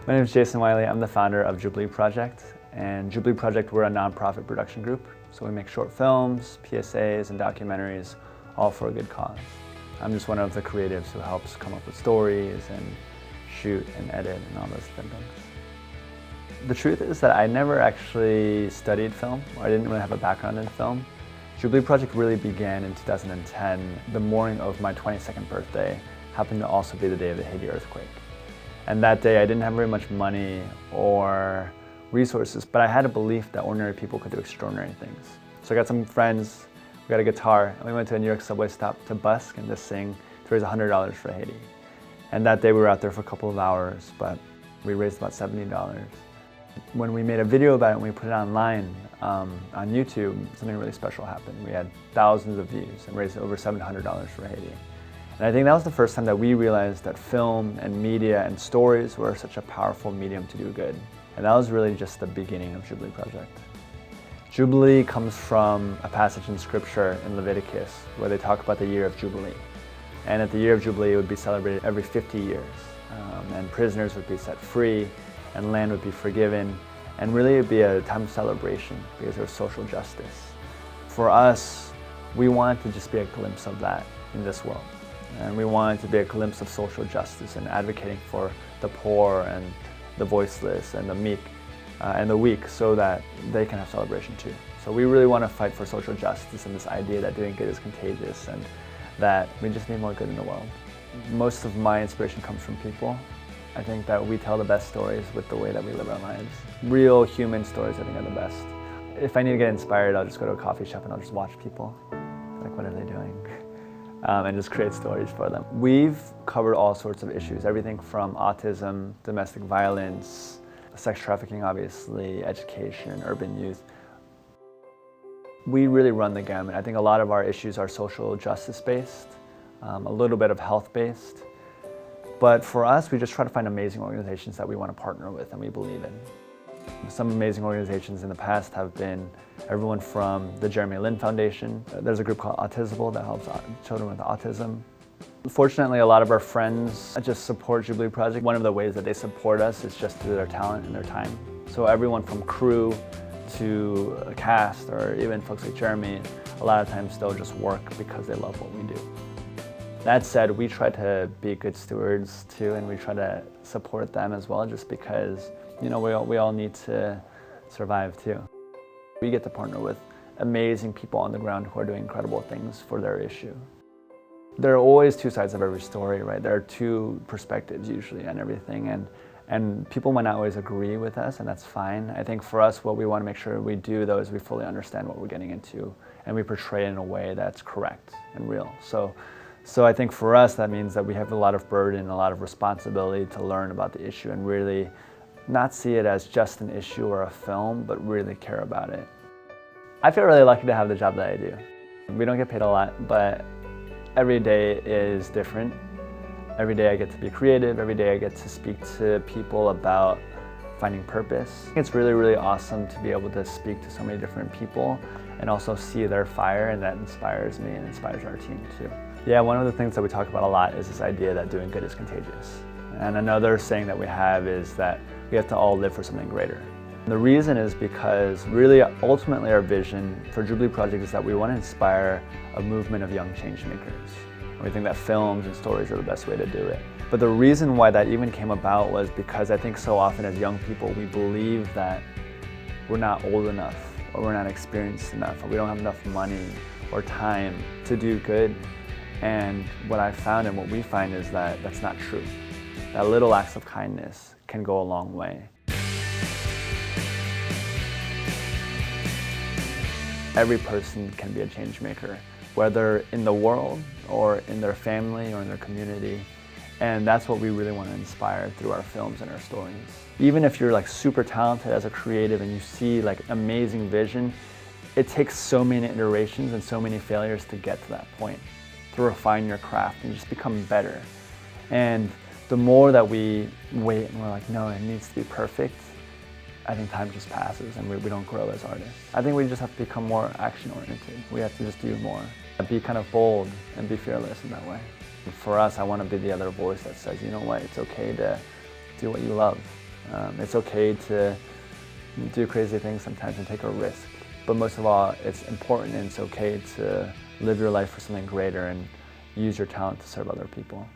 My name is Jason Wiley. I'm the founder of Jubilee Project. And Jubilee Project, we're a nonprofit production group. So we make short films, PSAs, and documentaries, all for a good cause. I'm just one of the creatives who helps come up with stories and shoot and edit and all those different things. The truth is that I never actually studied film, or I didn't really have a background in film. Jubilee Project really began in 2010. The morning of my 22nd birthday happened to also be the day of the Haiti earthquake. And that day I didn't have very much money or resources, but I had a belief that ordinary people could do extraordinary things. So I got some friends, we got a guitar, and we went to a New York subway stop to busk and just sing to raise $100 for Haiti. And that day we were out there for a couple of hours, but we raised about $70. When we made a video about it and we put it online on YouTube, something really special happened. We had thousands of views and raised over $700 for Haiti. And I think that was the first time that we realized that film and media and stories were such a powerful medium to do good. And that was really just the beginning of Jubilee Project. Jubilee comes from a passage in scripture in Leviticus where they talk about the year of Jubilee. And at the year of Jubilee it would be celebrated every 50 years. And prisoners would be set free and land would be forgiven. And really it would be a time of celebration because there was social justice. For us, we wanted to just be a glimpse of that in this world. And we wanted to be a glimpse of social justice and advocating for the poor and the voiceless and the meek and the weak so that they can have celebration too. So we really want to fight for social justice and this idea that doing good is contagious and that we just need more good in the world. Most of my inspiration comes from people. I think that we tell the best stories with the way that we live our lives. Real human stories I think are the best. If I need to get inspired, I'll just go to a coffee shop and I'll just watch people. Like, what are they doing? And just create stories for them. We've covered all sorts of issues, everything from autism, domestic violence, sex trafficking obviously, education, urban youth. We really run the gamut. I think a lot of our issues are social justice based, a little bit of health based. But for us, we just try to find amazing organizations that we want to partner with and we believe in. Some amazing organizations in the past have been everyone from the Jeremy Lin Foundation. There's a group called Autisable that helps children with autism. Fortunately, a lot of our friends just support Jubilee Project. One of the ways that they support us is just through their talent and their time. So everyone from crew to a cast or even folks like Jeremy, a lot of times they'll just work because they love what we do. That said, we try to be good stewards too, and we try to support them as well just because we all need to survive too. We get to partner with amazing people on the ground who are doing incredible things for their issue. There are always two sides of every story, right? There are two perspectives usually on everything, and people might not always agree with us, and that's fine. I think for us, what we want to make sure we do though is we fully understand what we're getting into, and we portray it in a way that's correct and real. So I think for us, that means that we have a lot of burden, a lot of responsibility to learn about the issue and really not see it as just an issue or a film, but really care about it. I feel really lucky to have the job that I do. We don't get paid a lot, but every day is different. Every day I get to be creative. Every day I get to speak to people about finding purpose. It's really, really awesome to be able to speak to so many different people and also see their fire, and that inspires me and inspires our team too. Yeah, one of the things that we talk about a lot is this idea that doing good is contagious. And another saying that we have is that we have to all live for something greater. And the reason is because really ultimately our vision for Jubilee Project is that we want to inspire a movement of young change makers. And we think that films and stories are the best way to do it. But the reason why that even came about was because I think so often as young people we believe that we're not old enough or we're not experienced enough or we don't have enough money or time to do good. And what I found and what we find is that that's not true. That little acts of kindness can go a long way. Every person can be a change maker, whether in the world or in their family or in their community. And that's what we really want to inspire through our films and our stories. Even if you're like super talented as a creative and you see like amazing vision, it takes so many iterations and so many failures to get to that point, to refine your craft and just become better. And the more that we wait and we're like, no, it needs to be perfect, I think time just passes and we don't grow as artists. I think we just have to become more action-oriented. We have to just do more. Be kind of bold and be fearless in that way. For us, I want to be the other voice that says, you know what, it's okay to do what you love. It's okay to do crazy things sometimes and take a risk. But most of all, it's important and it's okay to live your life for something greater and use your talent to serve other people.